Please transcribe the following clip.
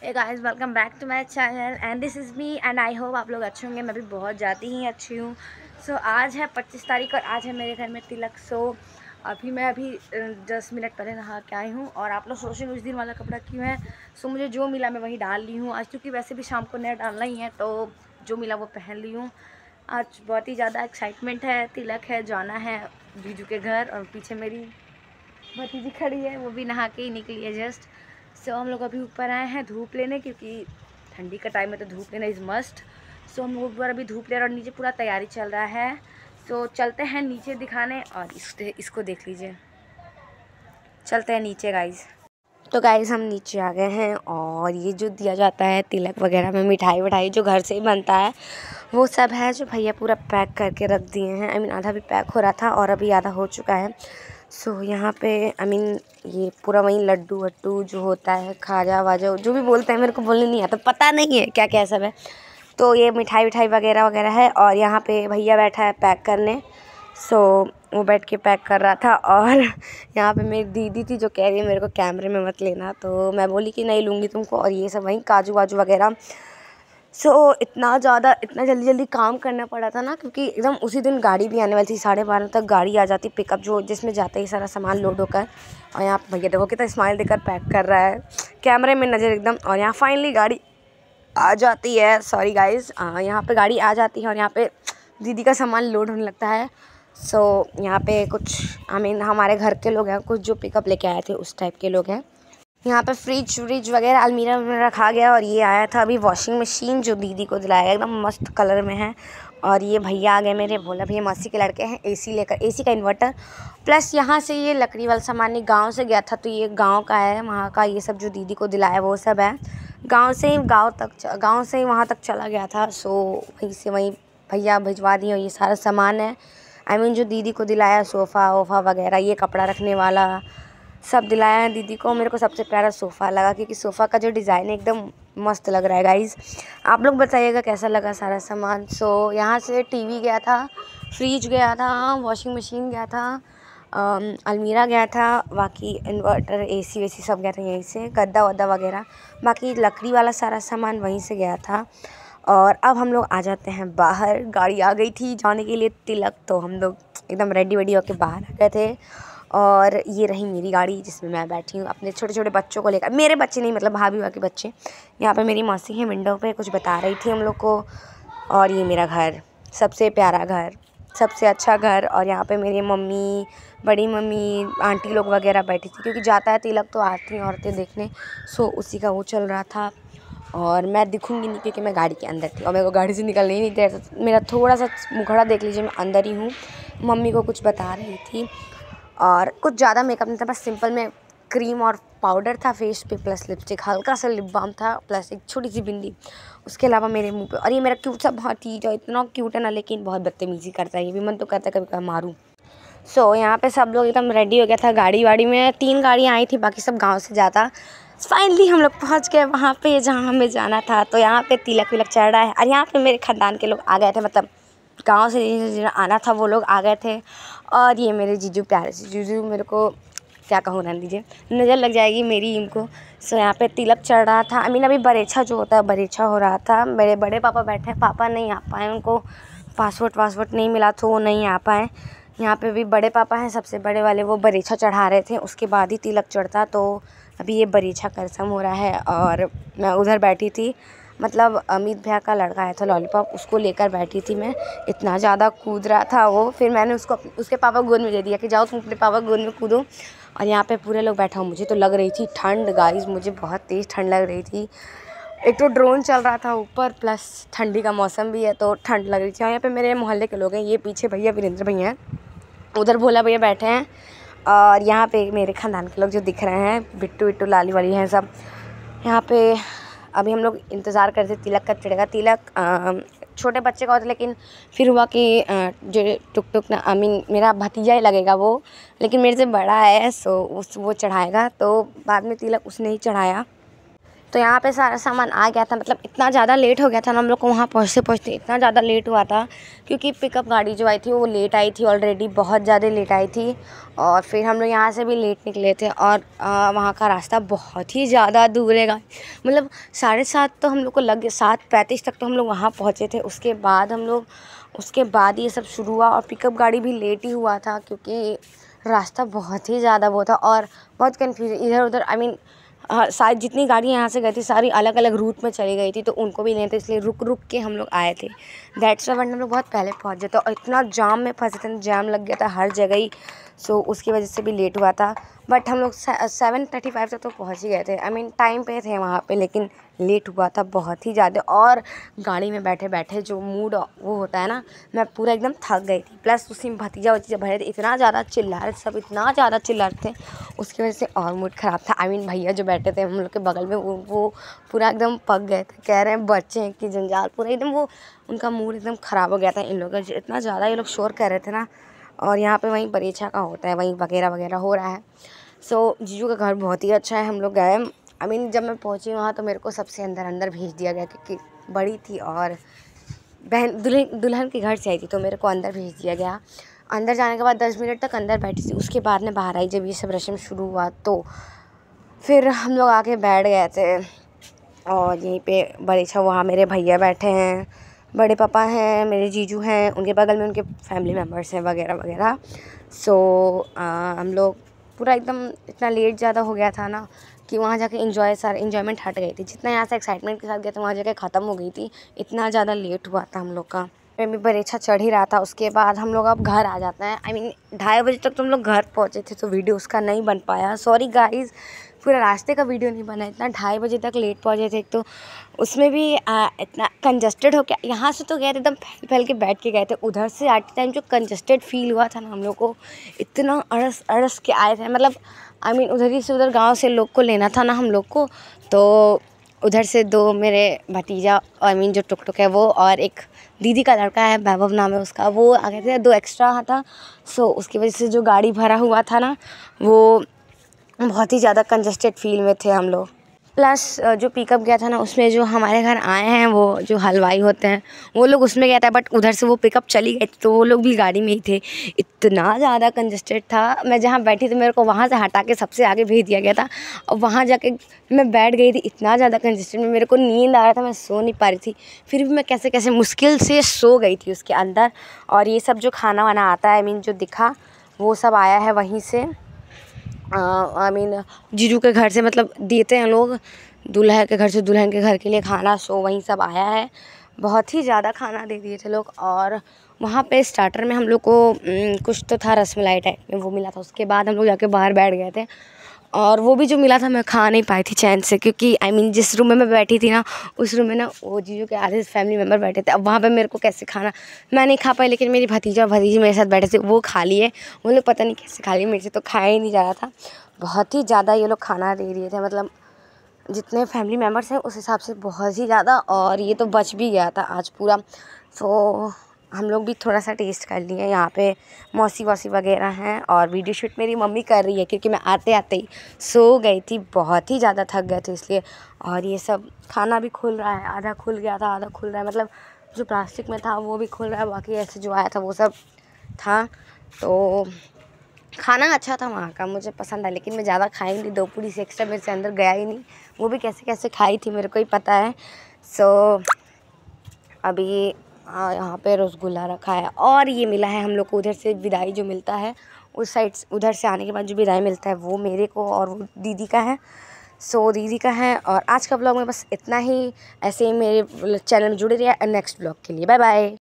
Hey guys, welcome back to my channel and this is me and I hope आप लोग अच्छे होंगे। मैं भी बहुत ज़्यादा ही अच्छी हूँ। सो आज है 25 तारीख और आज है मेरे घर में तिलक। मैं अभी 10 मिनट पहले नहा के आई हूँ और आप लोग सोचें उस दिन वाला कपड़ा क्यों है। मुझे जो मिला मैं वही डाल ली हूँ आज, क्योंकि वैसे भी शाम को नया डालना ही है, तो जो मिला वो पहन ली हूँ। आज बहुत ही ज़्यादा एक्साइटमेंट है, तिलक है, जाना है जीजू के घर और पीछे मेरी भतीजी खड़ी है, वो भी नहा के ही निकली है जस्ट। हम लोग अभी ऊपर आए हैं धूप लेने, क्योंकि ठंडी का टाइम है तो धूप लेना इज़ मस्ट। हम लोग ऊपर अभी धूप ले रहे और नीचे पूरा तैयारी चल रहा है। चलते हैं नीचे दिखाने और इसको देख लीजिए। चलते हैं नीचे गाइज। तो गाइज हम नीचे आ गए हैं और ये जो दिया जाता है तिलक वगैरह में, मिठाई विठाई जो घर से ही बनता है वो सब है, जो भैया पूरा पैक करके रख दिए हैं। आधा भी पैक हो रहा था और अभी आधा हो चुका है। यहाँ पे ये पूरा वही लड्डू वड्डू जो होता है, खाजा वाजा जो भी बोलते हैं, मेरे को बोलने नहीं आता, पता नहीं है क्या क्या सब है। तो ये मिठाई विठाई वगैरह वगैरह है और यहाँ पे भैया बैठा है पैक करने। वो बैठ के पैक कर रहा था और यहाँ पे मेरी दीदी थी जो कह रही है मेरे को कैमरे में मत लेना, तो मैं बोली कि नहीं लूँगी तुमको। और ये सब वहीं काजू वाजू वगैरह। इतना जल्दी जल्दी काम करना पड़ा था ना, क्योंकि एकदम उसी दिन गाड़ी भी आने वाली थी। 12:30 तक गाड़ी आ जाती पिकअप, जिसमें जाता ही सारा सामान लोड होकर। और यहाँ पे भैया देखो कितना स्माइल देकर पैक कर रहा है, कैमरे में नज़र एकदम। और यहाँ फाइनली गाड़ी आ जाती है, सॉरी गाइज, यहाँ पे गाड़ी आ जाती है और यहाँ पे दीदी का सामान लोड होने लगता है। यहाँ पे कुछ हमारे घर के लोग हैं, कुछ जो पिकअप लेके आए थे उस टाइप के लोग हैं। यहाँ पे फ्रिज व्रिज वगैरह अलमीरा में रखा गया। और ये आया था अभी वॉशिंग मशीन, जो दीदी को दिलाया, एकदम मस्त कलर में है। और ये भैया आ गए मेरे, बोला भैया मौसी के लड़के हैं, एसी लेकर, एसी का इन्वर्टर प्लस यहाँ से ये लकड़ी वाला सामान गांव से गया था, तो ये गांव का है, वहाँ का ये सब जो दीदी को दिलाया वो सब है। गांव से ही वहाँ तक चला गया था। वहीं से वहीं भैया भिजवा दिए। ये सारा सामान है, जो दीदी को दिलाया, सोफ़ा वोफ़ा वगैरह, ये कपड़ा रखने वाला सब दिलाया है दीदी को। मेरे को सबसे प्यारा सोफ़ा लगा, क्योंकि सोफ़ा का जो डिज़ाइन है एकदम मस्त लग रहा है गाइज़। आप लोग बताइएगा कैसा लगा सारा सामान। यहाँ से टीवी गया था, फ्रिज गया था, वॉशिंग मशीन गया था, अलमीरा गया था, बाकी इन्वर्टर एसी वेसी सब गया था यहीं से, गद्दा वद्दा वगैरह, बाकी लकड़ी वाला सारा सामान वहीं से गया था। और अब हम लोग आ जाते हैं बाहर। गाड़ी आ गई थी जाने के लिए तिलक, तो हम लोग एकदम रेडी वेडी होकर बाहर आ गए थे। और ये रही मेरी गाड़ी जिसमें मैं बैठी हूँ अपने छोटे छोटे बच्चों को लेकर। मेरे बच्चे नहीं, मतलब भाभी के बच्चे। यहाँ पे मेरी मौसी है, विंडो पे कुछ बता रही थी हम लोग को। और ये मेरा घर, सबसे प्यारा घर, सबसे अच्छा घर। और यहाँ पे मेरी मम्मी, बड़ी मम्मी, आंटी लोग वगैरह बैठी थी, क्योंकि जाता है तिलक तो आती हैं औरतें देखने। उसी का वो चल रहा था। और मैं दिखूँगी नहीं क्योंकि मैं गाड़ी के अंदर थी और मेरे को गाड़ी से निकलने ही नहीं दे रहा था। मेरा थोड़ा सा मुखड़ा देख लीजिए, मैं अंदर ही हूँ। मम्मी को कुछ बता रही थी और कुछ ज़्यादा मेकअप नहीं था, बस सिंपल में क्रीम और पाउडर था फेस पे, प्लस लिपस्टिक, हल्का सा लिप बाम था, प्लस एक छोटी सी बिंदी। उसके अलावा मेरे मुंह पे, और ये मेरा क्यूट सा भाती जो इतना क्यूट है ना, लेकिन बहुत बदतमीज़ी करता है, ये भी मन तो करता है कभी कभी मारूं। यहाँ पे सब लोग एकदम रेडी हो गया था। गाड़ी वाड़ी में 3 गाड़ियाँ आई थी, बाकी सब गाँव से जाता। फाइनली हम लोग पहुँच गए वहाँ पे जहाँ हमें जाना था। तो यहाँ पे तिलक विलक चढ़ रहा है और यहाँ पे मेरे ख़ानदान के लोग आ गए थे, मतलब गांव से जिन्हें आना था वो लोग आ गए थे। और ये मेरे जीजू, प्यारे से जीजू, मेरे को क्या कहूँ, रहने दीजिए, नज़र लग जाएगी मेरी इनको। यहाँ पे तिलक चढ़ रहा था। अभी बरेछा जो होता है, बरेछा हो रहा था। मेरे बड़े पापा बैठे, पापा नहीं आ पाए, उनको पासपोर्ट नहीं मिला तो वो नहीं आ पाए। यहाँ पे भी बड़े पापा हैं, सबसे बड़े वाले, वो बरेछा चढ़ा रहे थे, उसके बाद ही तिलक चढ़ता। तो अभी ये बरेछा का रस्म हो रहा है और मैं उधर बैठी थी, मतलब अमित भैया का लड़का आया था लॉलीपॉप, उसको लेकर बैठी थी मैं। इतना ज़्यादा कूद रहा था वो, फिर मैंने उसको उसके पापा गोद में दे दिया कि जाओ तुम अपने पापा गोद में कूदो। और यहाँ पे पूरे लोग बैठा हूँ। मुझे तो लग रही थी ठंड गाइस, मुझे बहुत तेज़ ठंड लग रही थी। एक तो ड्रोन चल रहा था ऊपर, प्लस ठंडी का मौसम भी है तो ठंड लग रही थी। और यहाँ पे मेरे मोहल्ले के लोग हैं, ये पीछे भैया वीरेंद्र भैया हैं, उधर भोला भैया बैठे हैं। और यहाँ पे मेरे ख़ानदान के लोग जो दिख रहे हैं, बिट्टू विट्टू लाली वाली हैं सब। यहाँ पे अभी हम लोग इंतज़ार करते तिलक कब चढ़ेगा। तिलक छोटे बच्चे का होता है, लेकिन फिर हुआ कि जो टुक ना, मेरा भतीजा ही लगेगा वो, लेकिन मेरे से बड़ा है, वो चढ़ाएगा। तो बाद में तिलक उसने ही चढ़ाया। तो यहाँ पे सारा सामान आ गया था। मतलब इतना ज़्यादा लेट हो गया था ना हम लोग को वहाँ पहुँचते पहुँचते, इतना ज़्यादा लेट हुआ था क्योंकि पिकअप गाड़ी जो आई थी वो लेट आई थी, ऑलरेडी बहुत ज़्यादा लेट आई थी। और फिर हम लोग यहाँ से भी लेट निकले थे और वहाँ का रास्ता बहुत ही ज़्यादा दूर है। मतलब 7:30 तो हम लोग को लग गए, 7:35 तक तो हम लोग वहाँ पहुँचे थे। उसके बाद ये सब शुरू हुआ और पिकअप गाड़ी भी लेट ही हुआ था क्योंकि रास्ता बहुत ही ज़्यादा वो था और बहुत कन्फ्यूजन इधर उधर। आई मीन शायद जितनी गाड़ी यहाँ से गई थी सारी अलग अलग रूट में चली गई थी, तो उनको भी लेना था, इसलिए रुक रुक के हम लोग आए थे। दैट्स वाई हम लोग बहुत पहले पहुँच जाते और इतना जाम में फंसे थे, जाम लग गया था हर जगह ही। सो उसकी वजह से भी लेट हुआ था। बट हम लोग 7:35 तक तो पहुँच ही गए थे। आई मीन टाइम पे थे वहाँ पे, लेकिन लेट हुआ था बहुत ही ज़्यादा। और गाड़ी में बैठे बैठे जो मूड वो होता है ना, मैं पूरा एकदम थक गई थी। प्लस उसी में भतीजा भरे थे, इतना ज़्यादा चिल्ला रहे, सब इतना ज़्यादा चिल्ला रहे थे, उसकी वजह से और मूड ख़राब था। आई मीन भैया जो बैठे थे हम लोग के बगल में वो पूरा एकदम पक गए थे, कह रहे हैं बच्चे हैं कि जंजाल, पूरा एकदम वो उनका मूड एकदम ख़राब हो गया था। इन लोगों का इतना ज़्यादा ये लोग शोर कर रहे थे ना। और यहाँ पे वहीं परीक्षा का होता है, वहीं वगैरह वगैरह हो रहा है। सो जीजू का घर बहुत ही अच्छा है। हम लोग गए, आई मीन जब मैं पहुँची वहाँ तो मेरे को सबसे अंदर भेज दिया गया क्योंकि बड़ी थी और बहन दुल्हन के घर से आई थी, तो मेरे को अंदर भेज दिया गया। अंदर जाने के बाद 10 मिनट तक अंदर बैठी थी, उसके बाद में बाहर आई। जब ये सब रस्म शुरू हुआ तो फिर हम लोग आके बैठ गए थे और यहीं पे बड़े वहाँ मेरे भैया बैठे हैं, बड़े पापा हैं, मेरे जीजू हैं, उनके बगल में उनके फैमिली मेम्बर्स हैं वगैरह वगैरह। सो हम लोग पूरा एकदम इतना लेट ज़्यादा हो गया था ना कि वहाँ जाके इन्जॉयमेंट हट गई थी। जितना यहाँ से एक्साइटमेंट के साथ गए थे वहाँ जाके ख़त्म हो गई थी, इतना ज़्यादा लेट हुआ था हम लोग का। मैं भी परीक्षा चढ़ ही रहा था। उसके बाद हम लोग अब घर आ जाते हैं। आई मीन 2:30 बजे तक तो हम लोग घर पहुँचे थे, तो वीडियो उसका नहीं बन पाया, सॉरी गाइज़। पूरा रास्ते का वीडियो नहीं बना, इतना 2:30 बजे तक लेट पहुँचे थे। तो उसमें भी इतना कंजस्टेड हो गया। यहाँ से तो गए थे एकदम फैल के बैठ के गए थे, उधर से आते टाइम जो कंजस्टेड फील हुआ था ना हम लोग को, इतना अड़स के आए थे। मतलब आई मीन उधर ही से उधर गांव से लोग को लेना था ना हम लोग को, तो उधर से 2 मेरे भतीजा, आई मीन जो टुक है वो, और एक दीदी का लड़का है, वैभव नाम है उसका, वो आ गए थे, 2 एक्स्ट्रा था। सो उसकी वजह से जो गाड़ी भरा हुआ था ना, वो बहुत ही ज़्यादा कंजस्टेड फील में थे हम लोग। प्लस जो पिकअप गया था ना, उसमें जो हमारे घर आए हैं वो जो हलवाई होते हैं वो लोग उसमें गया था, बट उधर से वो पिकअप चली गई तो वो लोग भी गाड़ी में ही थे। इतना ज़्यादा कंजस्टेड था, मैं जहाँ बैठी थी मेरे को वहाँ से हटा के सबसे आगे भेज दिया गया था और वहाँ जाके मैं बैठ गई थी। इतना ज़्यादा कंजस्टेड में मेरे को नींद आ रहा था, मैं सो नहीं पा रही थी, फिर भी मैं कैसे कैसे मुश्किल से सो गई थी उसके अंदर। और ये सब जो खाना वाना आता है, आई मीन जो दिखा वो सब आया है वहीं से, आई मीन जीजू के घर से, मतलब देते हैं लोग दूल्हा के घर से दुल्हन के घर के लिए खाना। सो वहीं सब आया है, बहुत ही ज़्यादा खाना दे दिए थे लोग। और वहाँ पे स्टार्टर में हम लोग को कुछ तो था रसमलाई टाइप में, वो मिला था। उसके बाद हम लोग जाके बाहर बैठ गए थे और वो भी जो मिला था मैं खा नहीं पाई थी चैन से, क्योंकि आई मीन जिस रूम में मैं बैठी थी ना, उस रूम में ना वो जीजू के आधे फैमिली मेम्बर बैठे थे। अब वहाँ पे मेरे को कैसे खाना, मैं नहीं खा पाई, लेकिन मेरी भतीजा और भतीजी मेरे साथ बैठे थे, वो खा लिए। वो लोग पता नहीं कैसे खा लिए, मेरे से तो खाया ही नहीं जा रहा था। बहुत ही ज़्यादा ये लोग खाना दे दिए थे, मतलब जितने फैमिली मेम्बर्स हैं उस हिसाब से बहुत ही ज़्यादा। और ये तो बच भी गया था आज पूरा। सो हम लोग भी थोड़ा सा टेस्ट कर लिए। यहाँ पे मौसी वौसी वगैरह हैं और वीडियो शूट मेरी मम्मी कर रही है, क्योंकि मैं आते आते ही सो गई थी, बहुत ही ज़्यादा थक गए थे इसलिए। और ये सब खाना भी खुल रहा है, आधा खुल गया था, आधा खुल रहा है, मतलब जो प्लास्टिक में था वो भी खुल रहा है, बाकी ऐसे जो आया था वो सब था। तो खाना अच्छा था वहाँ का, मुझे पसंद है, लेकिन मैं ज़्यादा खाई नहीं, 2 पूरी से एक्स्ट्रा मेरे से अंदर गया ही नहीं। वो भी कैसे कैसे खाई थी मेरे को ही पता है। सो अभी यहाँ पे रसगुल्ला रखा है और ये मिला है हम लोग को उधर से विदाई जो मिलता है, उस साइड उधर से आने के बाद जो विदाई मिलता है वो मेरे को और वो दीदी का है। सो दीदी का है। और आज का ब्लॉग में बस इतना ही। ऐसे ही मेरे चैनल में जुड़े रहिए नेक्स्ट ब्लॉग के लिए। Bye bye.